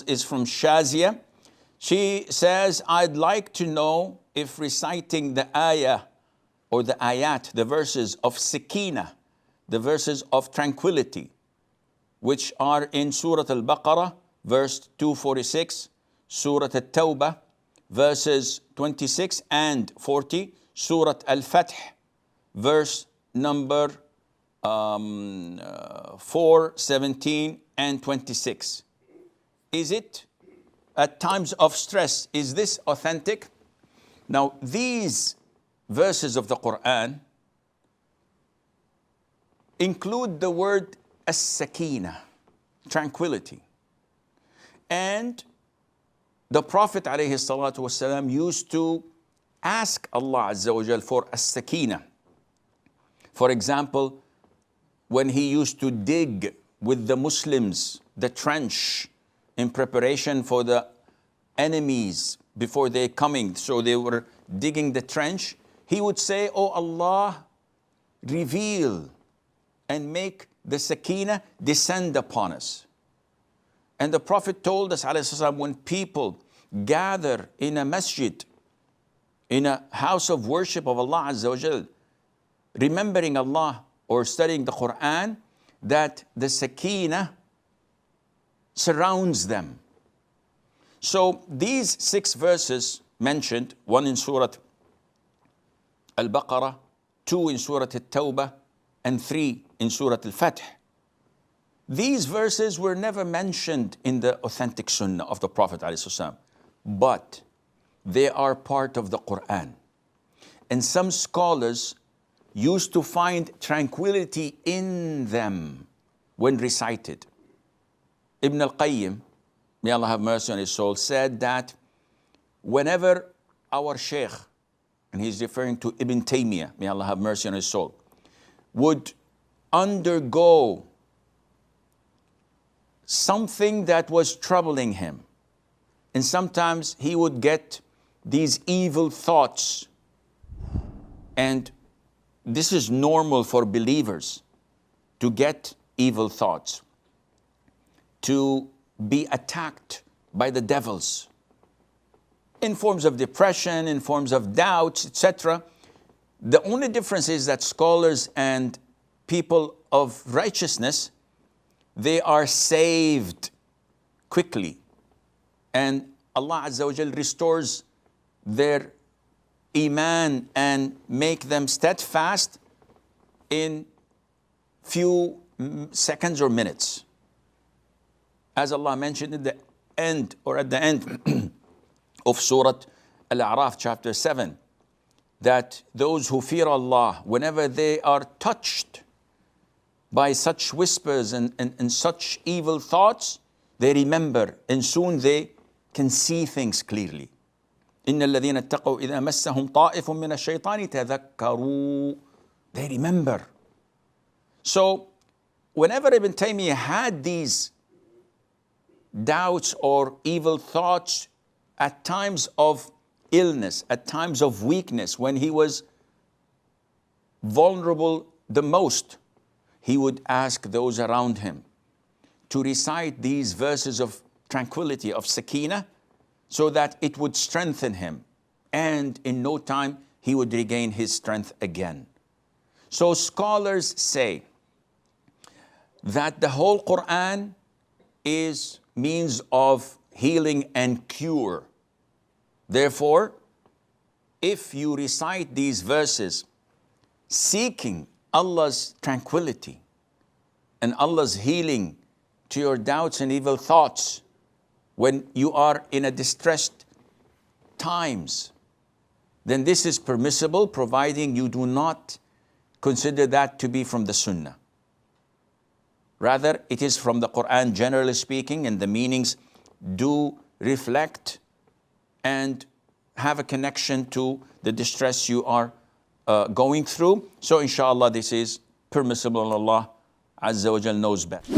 is from Shazia. She says, I'd like to know if reciting the ayah or the ayat, the verses of Sakeenah, the verses of tranquility, which are in Surah Al-Baqarah, verse 246, Surah Al-Tawbah, verses 26 and 40, Surah Al-Fath, verse number 4, 17 and 26. Is it at times of stress? Is this authentic? Now, these verses of the Quran include the word as-sakeenah, tranquility. And the Prophet ﷺ used to ask Allah Azza wa Jal for as-sakeenah. For example, when he used to dig with the Muslims the trench in preparation for the enemies before they coming, so they were digging the trench, he would say, "Oh Allah, reveal and make the Sakeenah descend upon us." And the Prophet told us, ﷺ, when people gather in a masjid, in a house of worship of Allah Azza wa Jal, remembering Allah or studying the Quran, that the Sakeenah surrounds them. So these 6 verses mentioned, one in Surah Al-Baqarah, 2 in Surah Al-Tawbah, and 3 in Surah Al-Fath. These verses were never mentioned in the authentic Sunnah of the Prophet ﷺ, but they are part of the Quran. And some scholars used to find tranquility in them when recited. Ibn al-Qayyim, may Allah have mercy on his soul, said that whenever our Sheikh, and he's referring to Ibn Taymiyyah, may Allah have mercy on his soul, would undergo something that was troubling him, and sometimes he would get these evil thoughts, and this is normal for believers to get evil thoughts, to be attacked by the devils in forms of depression, in forms of doubts, etc. The only difference is that scholars and people of righteousness, they are saved quickly, and Allah Azza wa Jal restores their iman and make them steadfast in few seconds or minutes. As Allah mentioned in the end, or at the end of Surah Al-A'raf chapter 7, that those who fear Allah, whenever they are touched by such whispers and such evil thoughts, they remember, and soon they can see things clearly. إِنَّ الَّذِينَ اتَّقَوْا إِذَا مَسَّهُمْ طَائِفٌ مِّنَ الشَّيْطَانِ تَذَكَّرُوا. They remember. So, whenever Ibn Taymiyyah had these doubts or evil thoughts at times of illness, at times of weakness, when he was vulnerable the most, he would ask those around him to recite these verses of tranquility, of Sakeenah, so that it would strengthen him, and in no time he would regain his strength again. So scholars say that the whole Quran is means of healing and cure. Therefore, if you recite these verses seeking Allah's tranquility and Allah's healing to your doubts and evil thoughts when you are in a distressed times, then this is permissible, providing you do not consider that to be from the Sunnah. Rather, it is from the Quran, generally speaking, and the meanings do reflect and have a connection to the distress you are going through. So inshallah, this is permissible, and Allah Azza wa Jal knows best.